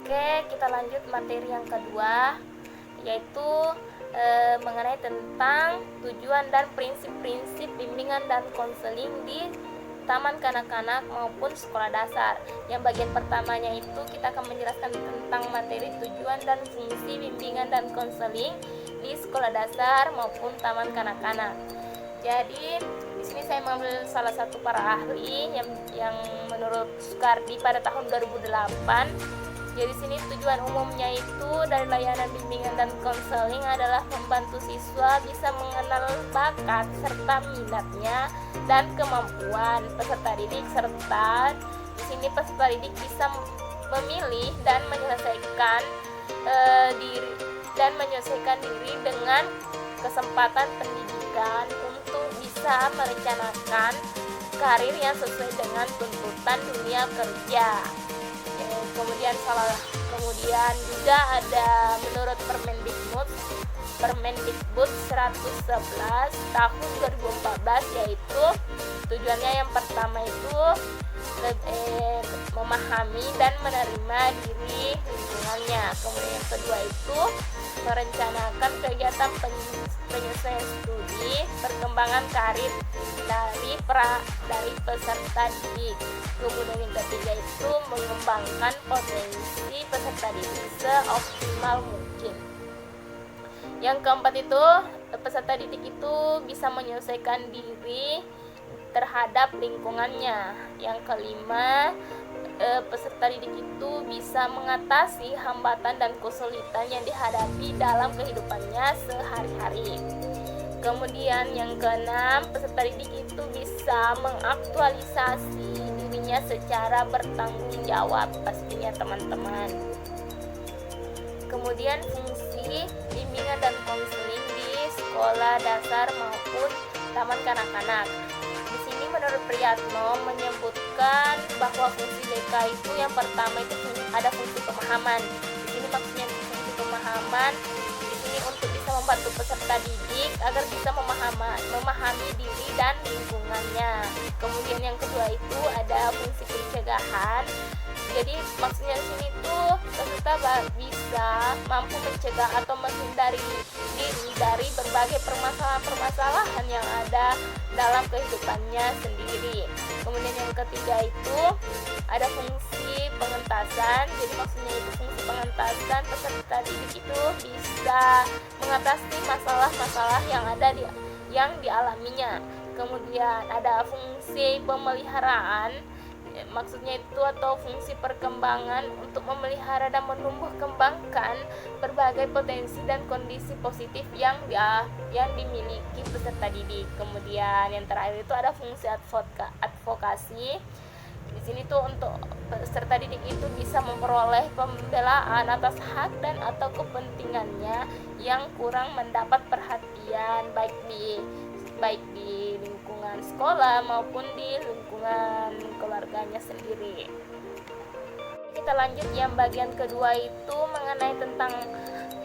Oke, kita lanjut materi yang kedua, yaitu mengenai tentang tujuan dan prinsip-prinsip bimbingan dan konseling di taman kanak-kanak maupun sekolah dasar. Yang bagian pertamanya itu kita akan menjelaskan tentang materi tujuan dan fungsi bimbingan dan konseling di sekolah dasar maupun taman kanak-kanak. Jadi di sini saya mengambil salah satu para ahli yang menurut Sukardi pada tahun 2008. Jadi sini tujuan umumnya itu dari layanan bimbingan dan konseling adalah membantu siswa bisa mengenal bakat serta minatnya dan kemampuan peserta didik, serta di sini peserta didik bisa memilih dan menyelesaikan diri dengan kesempatan pendidikan untuk bisa merencanakan karir yang sesuai dengan tuntutan dunia kerja. Kemudian juga ada menurut Permendikbud 111 tahun 2014, yaitu tujuannya yang pertama itu memahami dan menerima diri lingkungannya. Kemudian yang kedua itu merencanakan kegiatan penyesuaian studi perkembangan karir dari peserta didik. Kemudian yang ketiga itu mengembangkan potensi peserta didik seoptimal mungkin. Yang keempat itu peserta didik itu bisa menyelesaikan diri terhadap lingkungannya. Yang kelima, peserta didik itu bisa mengatasi hambatan dan kesulitan yang dihadapi dalam kehidupannya sehari-hari. Kemudian yang keenam, peserta didik itu bisa mengaktualisasi dirinya secara bertanggung jawab pastinya teman-teman. Kemudian fungsi bimbingan dan konseling di sekolah dasar maupun taman kanak-kanak. Di sini menurut Priyatno menyebutkan bahwa fungsi BK itu yang pertama itu ada fungsi pemahaman. Di sini maksudnya fungsi pemahaman untuk bisa membantu peserta didik agar bisa memahami diri dan lingkungannya. Kemudian yang kedua itu ada fungsi pencegahan. Jadi maksudnya di sini tuh peserta bisa mampu mencegah atau menghindari diri dari berbagai permasalahan yang ada dalam kehidupannya sendiri. Kemudian yang ketiga itu ada fungsi pengentasan. Jadi maksudnya itu fungsi pengentasan, peserta didik itu bisa mengatasi masalah-masalah yang dialaminya. Kemudian ada fungsi pemeliharaan, maksudnya itu atau fungsi perkembangan untuk memelihara dan menumbuh kembangkan berbagai potensi dan kondisi positif yang dimiliki peserta didik. Kemudian yang terakhir itu ada fungsi advokasi. Di sini tuh untuk peserta didik itu bisa memperoleh pembelaan atas hak dan atau kepentingannya yang kurang mendapat perhatian baik di lingkungan sekolah maupun di lingkungan keluarganya sendiri. Kita lanjut yang bagian kedua itu mengenai tentang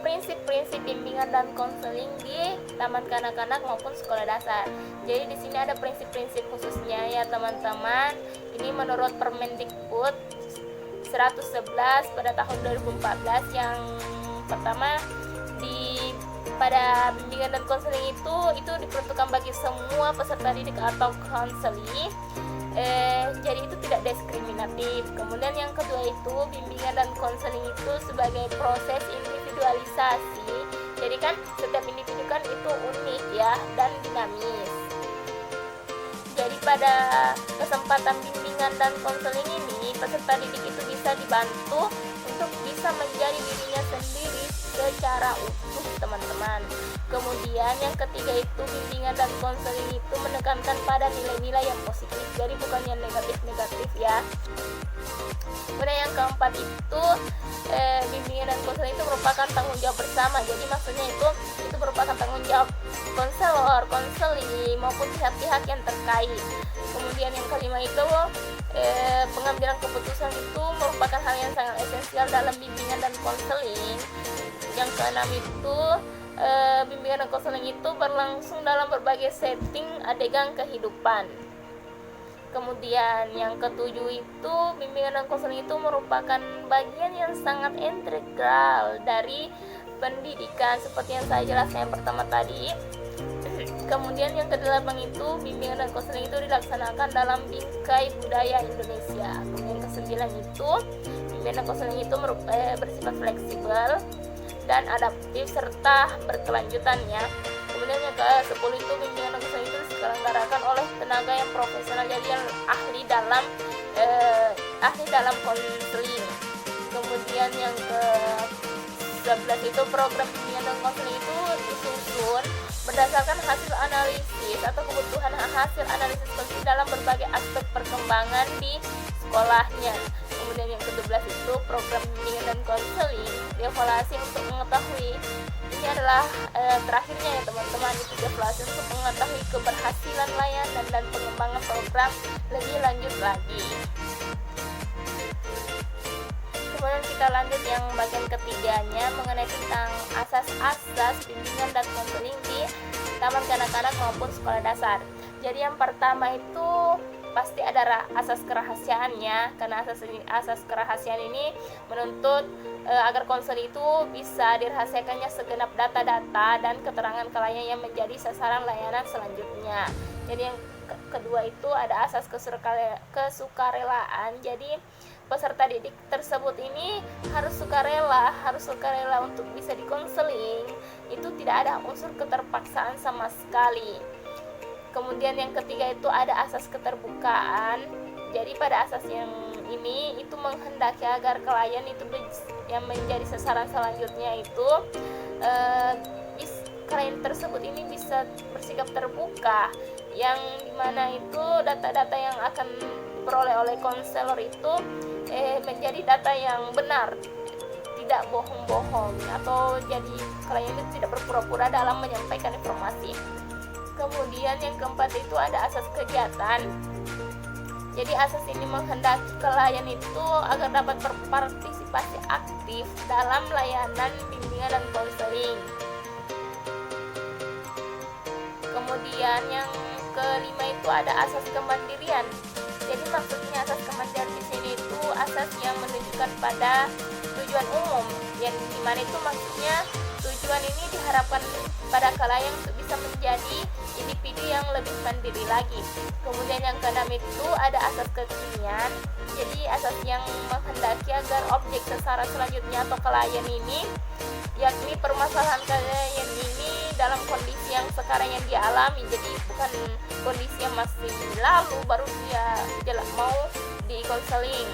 prinsip-prinsip bimbingan dan konseling di taman kanak-kanak maupun sekolah dasar. Jadi di sini ada prinsip-prinsip khususnya ya teman-teman. Ini menurut Permendikbud 111 pada tahun 2014. Yang pertama, pada bimbingan dan konseling itu diperuntukkan bagi semua peserta didik atau konseling. Jadi itu tidak diskriminatif. Kemudian yang kedua itu bimbingan dan konseling itu sebagai proses individualisasi. Jadi kan setiap individu kan itu unik ya dan dinamis. Jadi pada kesempatan bimbingan dan konseling ini peserta didik itu bisa dibantu untuk bisa menjadi dirinya sendiri secara utuh teman-teman. Kemudian yang ketiga itu bimbingan dan konseling itu menekankan pada nilai-nilai yang positif, jadi bukan yang negatif-negatif ya. Kemudian yang keempat itu bimbingan dan konseling itu merupakan tanggung jawab bersama. Jadi maksudnya itu merupakan tanggung jawab konselor, konseling maupun pihak-pihak yang terkait. Kemudian yang kelima itu pengambilan keputusan itu merupakan hal yang sangat esensial dalam bimbingan dan konseling. Yang keenam itu bimbingan dan konseling itu berlangsung dalam berbagai setting adegan kehidupan. Kemudian yang ketujuh itu, bimbingan dan konseling itu merupakan bagian yang sangat integral dari pendidikan seperti yang saya jelaskan yang pertama tadi. Kemudian yang kedelapan itu, bimbingan dan konseling itu dilaksanakan dalam bingkai budaya Indonesia. Kemudian yang kesembilan itu, bimbingan dan konseling itu bersifat fleksibel dan adaptif serta berkelanjutannya. Kemudian yang ke-10 itu, bimbingan dan konseling itu diselenggarakan oleh tenaga yang profesional, jadi yang ahli dalam konseling. Kemudian yang ke-11 itu, program bimbingan dan konseling itu disusun berdasarkan hasil analisis atau kebutuhan hasil analisis konseling dalam berbagai aspek perkembangan di sekolahnya. Kemudian yang ke-12 itu, program bimbingan dan konseling dievaluasi untuk mengetahui, ini adalah terakhirnya ya teman-teman, itu dievaluasi untuk mengetahui keberhasilan layanan dan pengembangan program lebih lanjut lagi. Kemudian kita lanjut yang bagian ketiganya mengenai tentang asas-asas bimbingan dan konseling di taman kanak-kanak maupun sekolah dasar. Jadi yang pertama itu pasti ada asas kerahasiaannya, karena asas kerahasiaan ini menuntut agar konseling itu bisa dirahasiakannya segenap data-data dan keterangan klien yang menjadi sasaran layanan selanjutnya. Jadi yang kedua itu ada asas kesukarelaan. Jadi peserta didik tersebut ini harus sukarela untuk bisa dikonseling. Itu tidak ada unsur keterpaksaan sama sekali. Kemudian yang ketiga itu ada asas keterbukaan. Jadi pada asas yang ini itu menghendaki agar klien itu yang menjadi sasaran selanjutnya itu klien tersebut ini bisa bersikap terbuka, yang dimana itu data-data yang akan diperoleh oleh konselor itu menjadi data yang benar, tidak bohong-bohong, atau jadi klien itu tidak berpura-pura dalam menyampaikan informasi. Kemudian yang keempat itu ada asas kegiatan. Jadi asas ini menghendaki klien itu agar dapat berpartisipasi aktif dalam layanan bimbingan dan konseling. Kemudian yang kelima itu ada asas kemandirian. Jadi maksudnya asas kemandirian di sini itu asas yang menunjukkan pada tujuan umum, yang dimana itu maksudnya tujuan ini diharapkan pada klien untuk bisa menjadi individu yang lebih mandiri lagi. Kemudian yang keenam itu ada asas kekinian. Jadi asas yang menghendaki agar objek sasaran selanjutnya atau klien ini, yakni permasalahan klien ini dalam kondisi yang sekarang yang dia alami, jadi bukan kondisi yang masih lalu baru dia mau di konseling.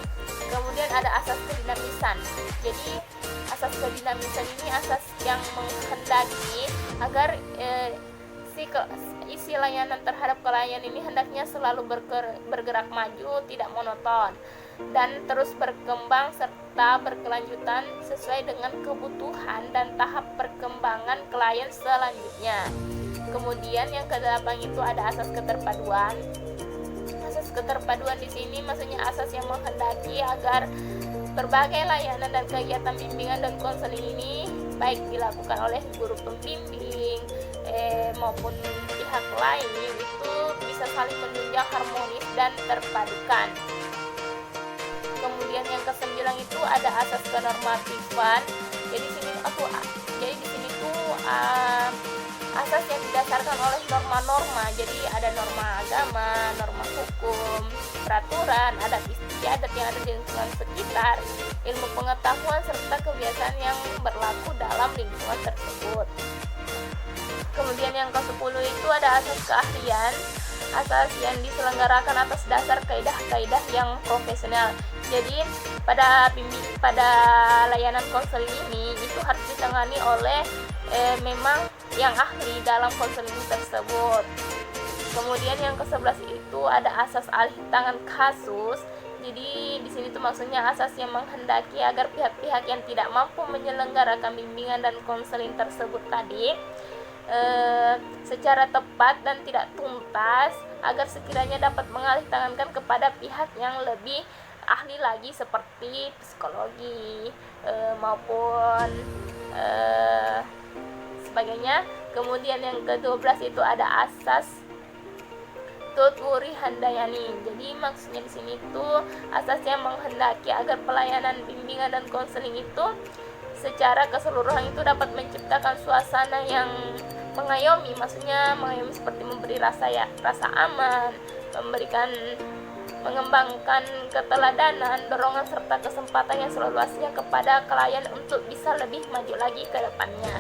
Kemudian ada asas kedinamisan. Jadi asas kedinamisan ini asas yang menghendaki agar isi layanan terhadap klien ini hendaknya selalu bergerak maju, tidak monoton, dan terus berkembang serta berkelanjutan sesuai dengan kebutuhan dan tahap perkembangan klien selanjutnya. Kemudian yang kedelapan itu ada asas keterpaduan. Asas keterpaduan di sini maksudnya asas yang menghendaki agar berbagai layanan dan kegiatan bimbingan dan konseling ini baik dilakukan oleh guru pembimbing maupun pihak lain itu bisa saling menunjang harmonis dan terpadukan. Kemudian yang ke-9 itu ada asas kenormatifan. Jadi di sini tuh asas yang didasarkan oleh norma-norma. Jadi ada norma agama, norma hukum, peraturan, adat istiadat yang ada di lingkungan sekitar, ilmu pengetahuan serta kebiasaan yang berlaku dalam lingkungan tersebut. Kemudian yang ke-10 itu ada asas keahlian. Asas yang diselenggarakan atas dasar kaidah-kaidah yang profesional. Jadi pada layanan konseling ini itu harus ditangani oleh memang yang ahli dalam konseling tersebut. Kemudian yang ke-11 itu ada asas alih tangan kasus. Jadi di sini tuh maksudnya asas yang menghendaki agar pihak-pihak yang tidak mampu menyelenggarakan bimbingan dan konseling tersebut tadi secara tepat dan tidak tuntas, agar sekiranya dapat mengalih tangankan kepada pihak yang lebih ahli lagi seperti psikologi maupun sebagainya. Kemudian yang ke-12 itu ada asas Tutwuri Handayani. Jadi maksudnya di sini tuh asasnya menghendaki agar pelayanan bimbingan dan konseling itu secara keseluruhan itu dapat menciptakan suasana yang mengayomi, maksudnya mengayomi seperti memberi rasa aman, mengembangkan keteladanan, dorongan serta kesempatan yang seluas-luasnya kepada klien untuk bisa lebih maju lagi ke depannya.